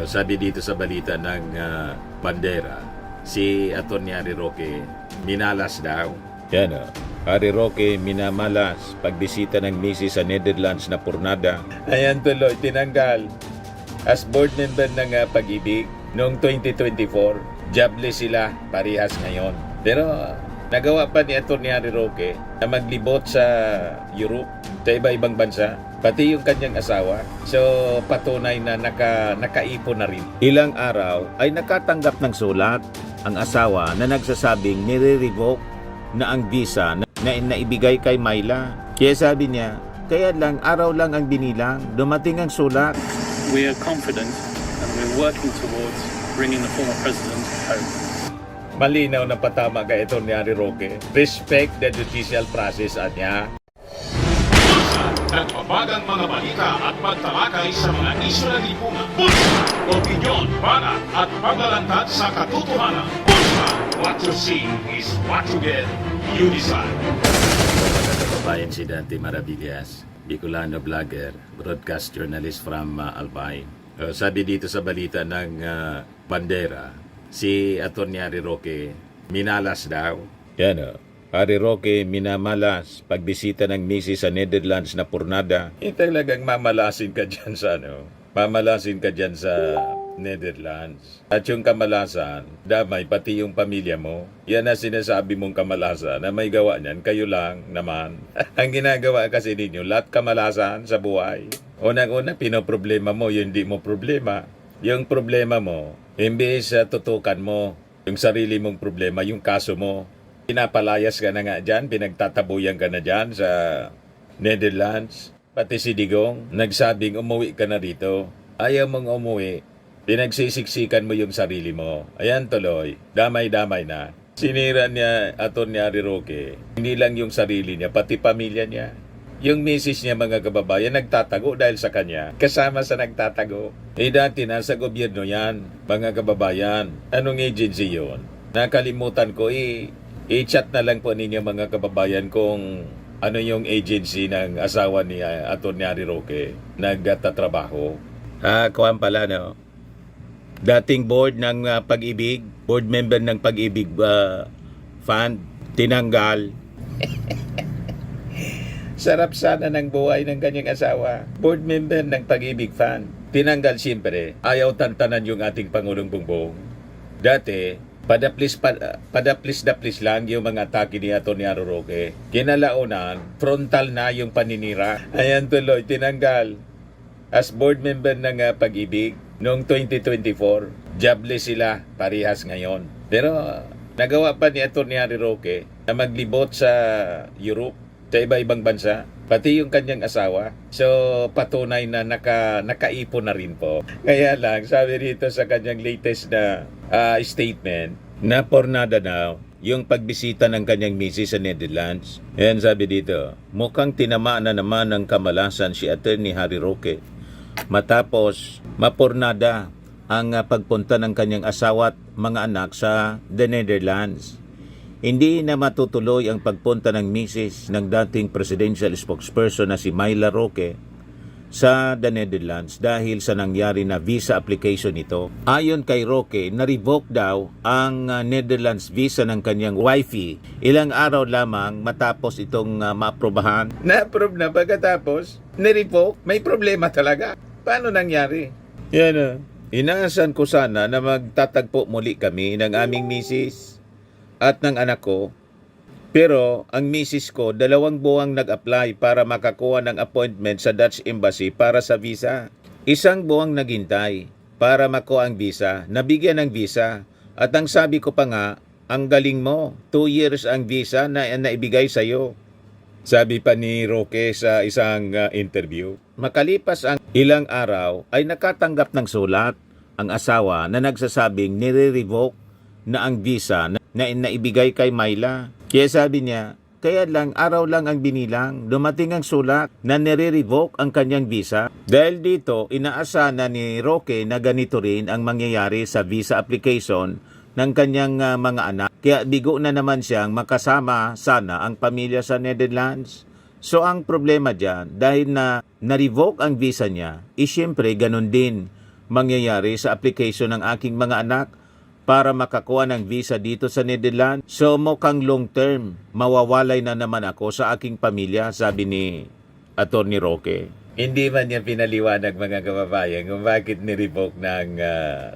Sabi dito sa balita ng Bandera, si Atty. Harry Roque minalas daw. Yan o. Harry Roque minamalas pagbisita ng misis sa Netherlands na Pornada. Ayan tuloy, tinanggal as board member ng Pag-ibig noong 2024. Jobless sila, parehas ngayon. Pero nagawa pa ni Atty. Harry Roque na maglibot sa Europe, sa iba-ibang bansa, pati yung kanyang asawa. So patunay na nakaipon na rin. Ilang araw ay nakatanggap ng sulat ang asawa na nagsasabing nire-revoke na ang visa na naibigay kay Myla. Kaya sabi niya, kaya lang araw lang ang binilang, dumating ang sulat. We are confident and we're working towards bringing the former president home. Malinaw na patama kay Atty. Harry Roque. Respect the judicial process niya. Nagbabagang mga balita at pagtalakay sa mga isyu ng lipunan. Bulsa! Opinyon, banat at paglalantad sa katotohanan. Bulsa! What you see is what you get. You decide. Kabayan si Dante Maravillas, Bicolano vlogger, broadcast journalist from Albay. Sabi dito sa balita ng Bandera, si Atty. Harry Roque minalas daw. Yan o. Harry Roque minamalas pagbisita ng misis sa Netherlands na Pornada. Talagang mamalasin ka dyan sa mamalasin ka dyan sa Netherlands. At yung kamalasan, damay pati yung pamilya mo. Yan na sinasabi mong kamalasan na may gawa niyan, kayo lang naman. Ang ginagawa kasi ninyo, lahat kamalasan sa buhay. Unang-una, pinoproblema mo, yung hindi mo problema. Yung problema mo, imbis tutukan mo yung sarili mong problema, yung kaso mo. Pinapalayas ka na nga dyan, pinagtatabuyan ka na dyan sa Netherlands. Pati si Digong, nagsabing umuwi ka na rito. Ayaw mong umuwi, pinagsisiksikan mo yung sarili mo. Ayan tuloy, damay-damay na. Sinira niya Atty. Harry Roque, hindi lang yung sarili niya, pati pamilya niya. Yung misis niya, mga kababayan, nagtatago dahil sa kanya. Kasama sa nagtatago. Dati nasa gobyerno yan, mga kababayan. Anong agency yun? Nakalimutan ko i-chat na lang po ninyo mga kababayan kung ano yung agency ng asawa ni Atty. Harry Roque nagtatrabaho. Kuwan pala no. Dating board ng Pag-ibig, board member ng Pag-ibig fund, tinanggal. Sarap sana ng buhay ng kanyang asawa. Board member ng Pag-ibig fund, tinanggal siyempre. Ayaw tantanan yung ating Pangulong Bongbong. Dati, padaplis lang yung mga atake ni Atty. Harry Roque. Kinalaunan, frontal na yung paninira. Ayan tuloy, tinanggal. As board member ng Pag-ibig noong 2024, jobless sila, parehas ngayon. Pero nagawa pa ni Atty. Harry Roque na maglibot sa Europe, sa iba-ibang bansa, pati yung kanyang asawa. So patunay na nakaipon na rin po. Kaya lang, sabi rito sa kanyang latest na statement, na pornada na yung pagbisita ng kanyang misis sa Netherlands. Ayan sabi dito, mukhang tinamaan na naman ng kamalasan si Atty. Harry Roque matapos mapornada ang pagpunta ng kanyang asawa at mga anak sa the Netherlands. Hindi na matutuloy ang pagpunta ng misis ng dating presidential spokesperson na si Myla Roque sa the Netherlands dahil sa nangyari na visa application nito. Ayon kay Roque, na-revoke daw ang Netherlands visa ng kanyang wifey ilang araw lamang matapos itong maaprobahan. Na-approve na pagkatapos, na-revoke? May problema talaga. Paano nangyari? Yan inaasahan ko sana na magtatagpo muli kami ng aming misis at ng anak ko. Pero ang misis ko 2 buwang nag-apply para makakuha ng appointment sa Dutch Embassy para sa visa. 1 buwang naghintay para makuha ang visa, nabigyan ng visa. At ang sabi ko pa nga, ang galing mo, 2 years ang visa na naibigay sa'yo. Sabi pa ni Roque sa isang interview. Makalipas ang ilang araw ay nakatanggap ng sulat ang asawa na nagsasabing nire-revoke na ang visa na naibigay kay Myla. Kaya sabi niya, kaya lang araw lang ang binilang, dumating ang sulat na nire-revoke ang kanyang visa. Dahil dito, inaasahan na ni Roque na ganito rin ang mangyayari sa visa application ng kanyang mga anak. Kaya bigo na naman siyang makasama sana ang pamilya sa Netherlands. So ang problema dyan, dahil na revoke ang visa niya, siyempre ganun din mangyayari sa application ng aking mga anak para makakuha ng visa dito sa Netherlands. So mukhang long term, mawawalay na naman ako sa aking pamilya, sabi ni Atty. Roque. Hindi man niya pinaliwanag mga kababayan kung bakit ni-revoke ng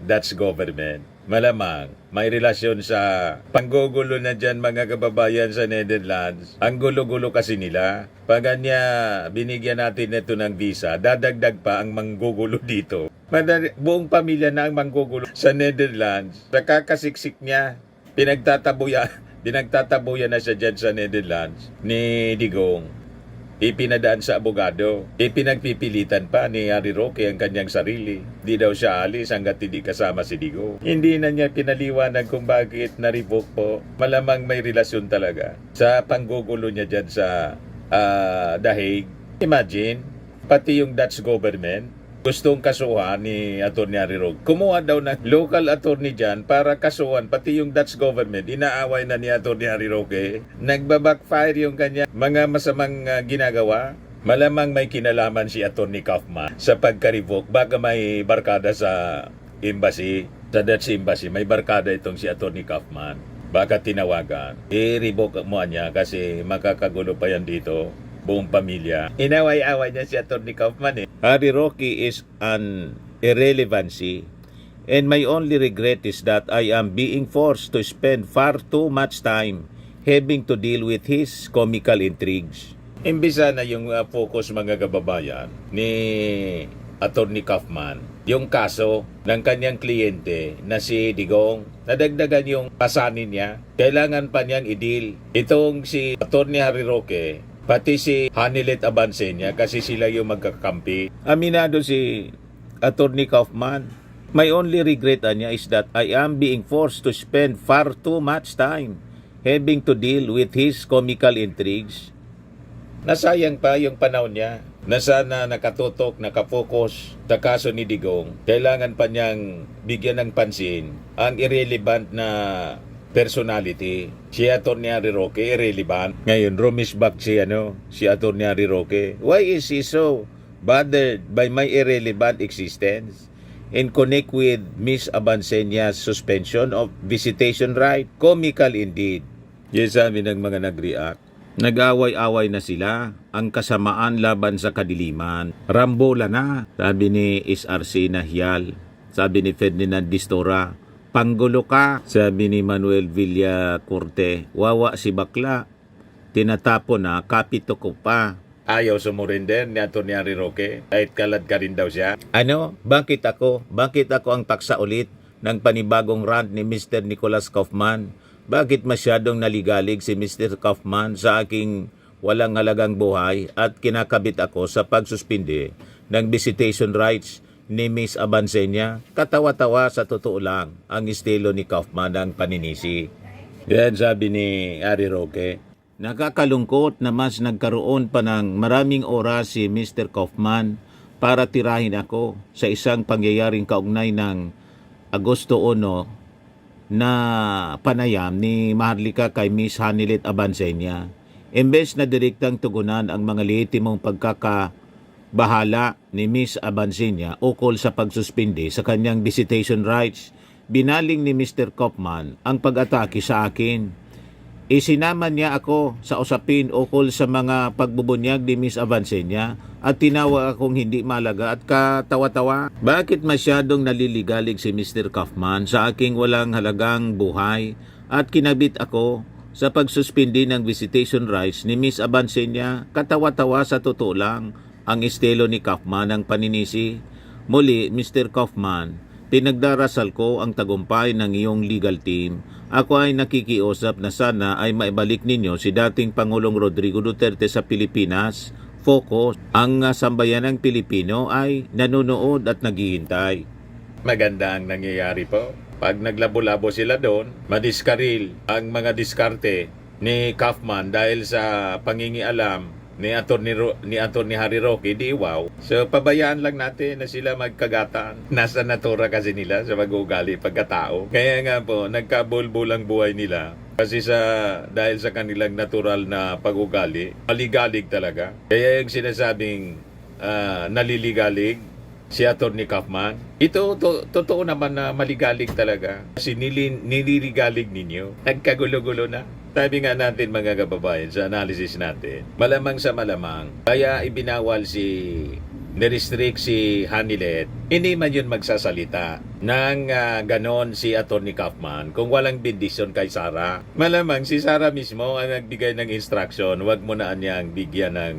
Dutch government. Malamang may relasyon sa panggugulo na dyan mga kababayan sa Netherlands. Ang gulo-gulo kasi nila. Pag niya binigyan natin ito ng visa, dadagdag pa ang manggugulo dito. Buong pamilya na ang manggugulo sa Netherlands. Sa kakasiksik niya, pinagtatabuyan na siya dyan sa Netherlands ni Digong. Ipinadaan sa abogado. Ipinagpipilitan pa ni Harry Roque ang kanyang sarili. Di daw siya alis hanggat hindi kasama si Digong. Hindi na niya pinaliwanag kung bakit na-revoke po. Malamang may relasyon talaga sa panggugulo niya dyan sa The Hague. Imagine, pati yung Dutch government gustong kasuhan ni Atty. Harry Roque. Kumuha daw ng local attorney dyan para kasuhan pati yung Dutch government. Inaaway na ni Atty. Harry Roque. Nagbabackfire yung kanya mga masamang ginagawa. Malamang may kinalaman si Atty. Kaufman sa pagka-revoke. Baka may barkada sa embassy, sa Dutch embassy. May barkada itong si Atty. Kaufman. Baka tinawagan. I-revoke mo niya kasi makakagulo pa yan dito. Buong pamilya. Inaway-away niya si Atty. Kaufman eh. Harry Roque is an irrelevancy, and my only regret is that I am being forced to spend far too much time having to deal with his comical intrigues. Imbisa na yung focus mga kababayan ni Atty. Kaufman, yung kaso ng kanyang kliyente na si Digong, nadagdagan yung pasanin niya, kailangan pa niyang i-deal. Itong si Atty. Harry Roque, pati si Hanilet Abansenia kasi sila yung magkakampi. Aminado si Atty. Kaufman. My only regret niya is that I am being forced to spend far too much time having to deal with his comical intrigues. Nasayang pa yung panahon niya na sana nakatutok, nakapokus sa kaso ni Digong. Kailangan pa niyang bigyan ng pansin ang irrelevant na personality. Si Atty. Harry Roque, irrelevant. Ngayon, rumisbak si Atty. Harry Roque. Why is he so bothered by my irrelevant existence? And connect with Miss Abansenia's suspension of visitation right? Comical indeed. Yes, sabi ng mga nag-react. Nag-away-away na sila. Ang kasamaan laban sa kadiliman. Rambola na, sabi ni SRC Nahyal. Sabi ni Ferdinand Distora, panggulo ka, sabi ni Manuel Villacorte. Wawa si bakla. Tinatapon na, kapito ko pa. Ayaw sumurinder ni Atty. Harry Roque. Kahit kalad ka rin daw siya. Ano? Bakit ako? Bakit ako ang paksa ulit ng panibagong rant ni Mr. Nicholas Kaufman? Bakit masyadong naligalig si Mr. Kaufman sa aking walang halagang buhay at kinakabit ako sa pagsuspindi ng visitation rights ni Miss Abansenia? Katawa-tawa sa totoo lang ang estilo ni Kaufman ang paninisi. Yan sabi ni Harry Roque. Nakakalungkot na mas nagkaroon pa ng maraming oras si Mr. Kaufman para tirahin ako sa isang pangyayaring kaugnay ng Agosto 1 na panayam ni Maharlika kay Miss Hanilet Abansenia. Imbes na direktang tugunan ang mga lehitimong pagkakabahala ni Miss Abansenia ukol sa pagsuspindi sa kanyang visitation rights, binaling ni Mr. Kaufman ang pag-atake sa akin. Isinama niya ako sa usapin ukol sa mga pagbubunyag ni Miss Abansenia at tinawag akong hindi malaga at katawa-tawa. Bakit masyadong naliligalig si Mr. Kaufman sa aking walang halagang buhay at kinabit ako sa pagsuspindi ng visitation rights ni Miss Abansenia? Katawa-tawa sa totoo lang ang estilo ni Kaufman ang paninisi. Muli, Mr. Kaufman, pinagdarasal ko ang tagumpay ng iyong legal team. Ako ay nakikiusap na sana ay maibalik ninyo si dating Pangulong Rodrigo Duterte sa Pilipinas. Focus. Ang sambayanang Pilipino ay nanonood at naghihintay. Maganda ang nangyayari po. Pag naglabo-labo sila doon, madiskaril ang mga diskarte ni Kaufman dahil sa pangingialam ni Atty. Harry Roque, di wow. So, pabayaan lang natin na sila magkagatan. Nasa natura kasi nila sa mag-ugali pagkatao. Kaya nga po, nagkabulbulang buhay nila. Kasi dahil sa kanilang natural na pag-ugali, maligalig talaga. Kaya yung sinasabing naliligalig, si Atty. Kaufman. Ito, totoo naman na maligalig talaga. Kasi nililigalig ninyo. Nagkagulo-gulo na. Sabi nga natin mga kababayan sa analysis natin, malamang sa malamang, kaya ibinawal nirestrict si Hanilet, hindi man yun magsasalita ng ganon si Atty. Kaufman kung walang bendisyon kay Sara. Malamang si Sara mismo ang nagbigay ng instruction, wag mo na niyang bigyan ng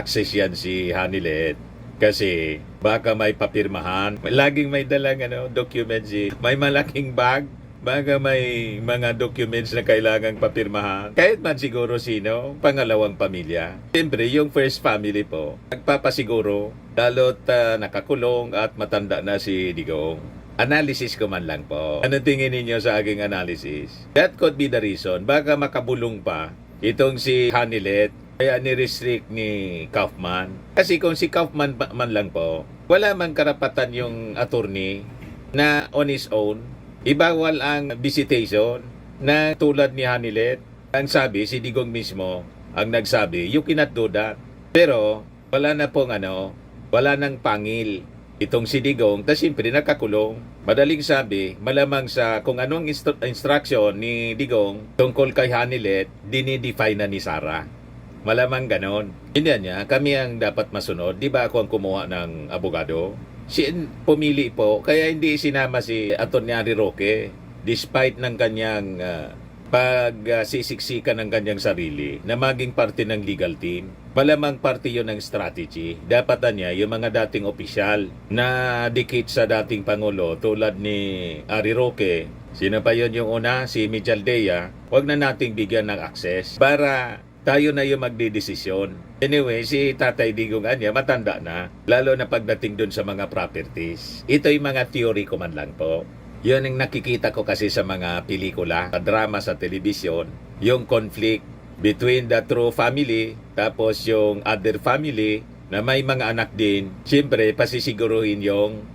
access yan si Hanilet. Kasi baka may papirmahan. Laging may dalang documents may malaking bag. Baka may mga documents na kailangang papirmahan. Kahit man siguro sino, pangalawang pamilya. Siyempre, yung first family po, nagpapasiguro, lalo't nakakulong at matanda na si Digong. Analysis ko man lang po. Ano tingin ninyo sa aking analysis? That could be the reason. Baka makabulong pa itong si Hanilet. Kaya ni-restrict ni Kaufman. Kasi kung si Kaufman man lang po, wala man karapatan yung attorney na on his own, ibawal ang visitation na tulad ni Hanilet. Ang sabi, si Digong mismo ang nagsabi, you cannot do that. Pero wala na pong wala nang pangil itong si Digong, tas siyempre nakakulong. Madaling sabi, malamang sa kung anong instruction ni Digong tungkol kay Hanilet, dinidefine na ni Sara. Malamang ganon. Hindi niya, kami ang dapat masunod. Di ba ako ang kumuha ng abogado? Pumili po, kaya hindi sinama si Atty. Roque despite ng kanyang pagsisiksikan ng kanyang sarili na maging parte ng legal team. Malamang parte yon ng strategy. Dapat niya yung mga dating opisyal na dikit sa dating Pangulo tulad ni Ari Roque. Sino pa yon yung una? Si Mijaldea. Huwag na nating bigyan ng access para tayo na yung magdidesisyon. Anyway, si Tatay Digong matanda na, lalo na pagdating dun sa mga properties. Ito yung mga theory ko man lang po. Yun ang nakikita ko kasi sa mga pelikula, sa drama sa telebisyon, yung conflict between the true family, tapos yung other family na may mga anak din. Siyempre, pasisiguruhin yung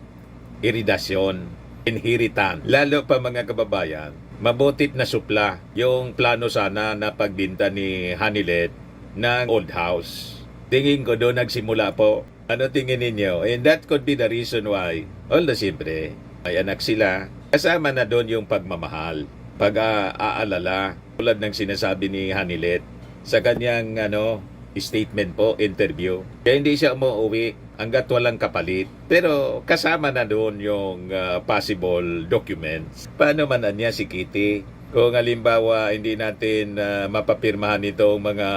iridasyon, inheritance. Lalo pa mga kababayan, mabutit na supla yung plano sana na pagbinta ni Hanilet ng old house. Tingin ko doon nagsimula po. Ano tingin ninyo? And that could be the reason why, although siyempre, may anak sila, kasama na doon yung pagmamahal, pag-aalala, tulad ng sinasabi ni Hanilet sa kanyang statement po, interview. Kaya hindi siya umuwi hanggat walang kapalit. Pero kasama na doon yung possible documents. Paano man niya si Kitty? Kung halimbawa hindi natin mapapirmahan itong mga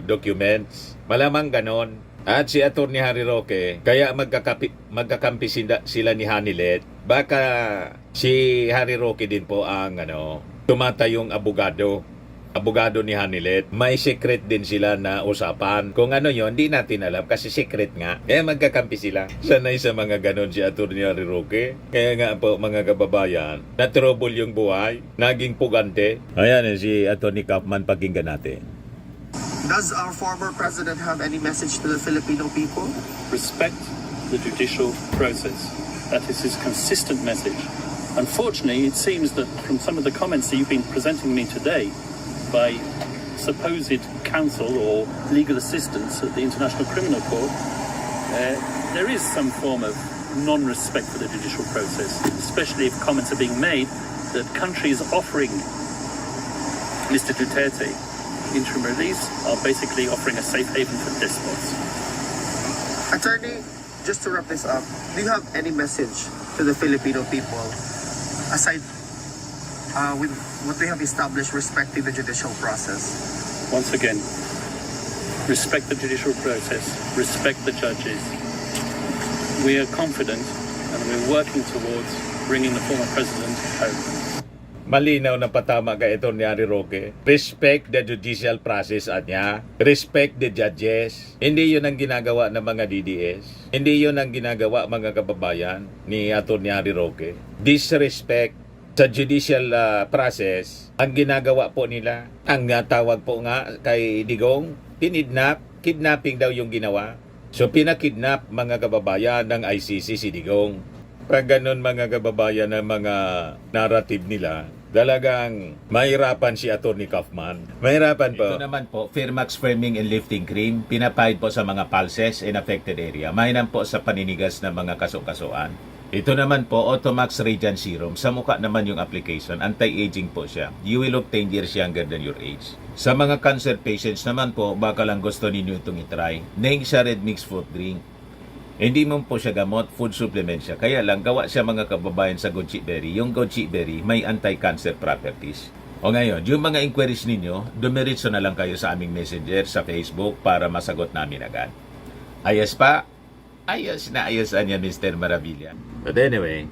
documents, malamang ganon. At si Atty. Harry Roque, kaya magkakampi sila ni Hanilet, baka si Harry Roque din po ang tumatayong abogado ni Hanilet. May secret din sila na usapan. Kung yon, di natin alam kasi secret nga. Kaya magkakampi sila. Sanay sa mga ganon si Atty. Harry Roque. Kaya nga po mga kababayan, na trouble yung buhay, naging pugante. Ayan si Atty. Kaufman, pakinggan natin. Does our former president have any message to the Filipino people? Respect the judicial process. That is his consistent message. Unfortunately, it seems that from some of the comments that you've been presenting me today by supposed counsel or legal assistance at the International Criminal Court, there is some form of non-respect for the judicial process, especially if comments are being made that countries offering Mr. Duterte interim release are basically offering a safe haven for despots. Attorney, just to wrap this up, do you have any message to the Filipino people aside with what they have established respecting the judicial process? Once again, respect the judicial process, respect the judges. We are confident and we're working towards bringing the former president home. Malinaw na patama kay Atty. Harry Roque. Respect the judicial process niya. Respect the judges. Hindi yun ang ginagawa ng mga DDS. Hindi yun ang ginagawa mga kababayan ni Atty. Harry Roque. Disrespect sa judicial process ang ginagawa po nila. Ang tawag po nga kay Digong, kidnapping daw yung ginawa. So pinakidnap mga kababayan ng ICC si Digong. Pag ganun mga kababayan ng mga narrative nila, Talagang mahirapan si Atty. Kaufman. Mahirapan po. Ito naman po, Firmax Firming and Lifting Cream, pinapahid po sa mga pulses in affected area. Mainam po sa paninigas ng mga kaso-kasuan. Ito naman po, Automax Radiant Serum. Sa mukha naman yung application, anti-aging po siya. You will look 10 years younger than your age. Sa mga cancer patients naman po, baka lang gusto ninyo itong itry. Neng siya red mixed fruit drink. Hindi mo po siya gamot, food supplement siya. Kaya lang, gawa siya mga kababayan sa goji berry. Yung goji berry may anti-cancer properties. O ngayon, yung mga inquiries ninyo, dumiritso na lang kayo sa aming messenger sa Facebook para masagot namin agad. Ayos pa? Ayos na ayos niya, Mr. Maravilla. But anyway,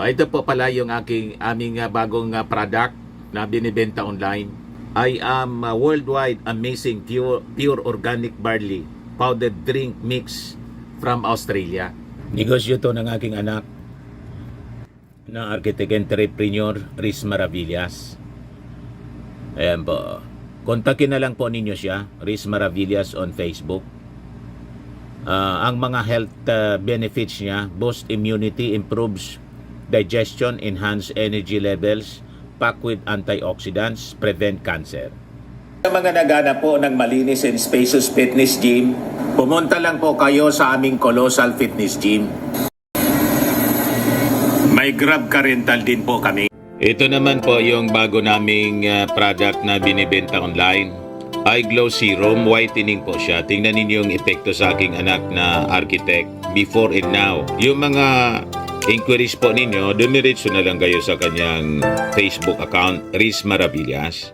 ito po pala yung aming bagong product na binibenta online. I am worldwide amazing pure organic barley powdered drink mix from Australia. Negosyo to ng aking anak na architect entrepreneur Riz Maravillas. Ayan po. Kontakin na lang po ninyo siya, Riz Maravillas on Facebook. Ang mga health benefits niya, boost immunity, improves digestion, enhance energy levels, pack with antioxidants, prevent cancer. Sa mga naghanap po ng malinis and spacious fitness gym, pumunta lang po kayo sa aming Colossal Fitness Gym. May Grab car rental din po kami. Ito naman po yung bago naming product na binibenta online. Eye Glow Serum, whitening po siya. Tingnan ninyo yung epekto sa aking anak na architect before and now. Yung mga inquiries po ninyo, dumiretso na lang kayo sa kanyang Facebook account, Riz Maravillas.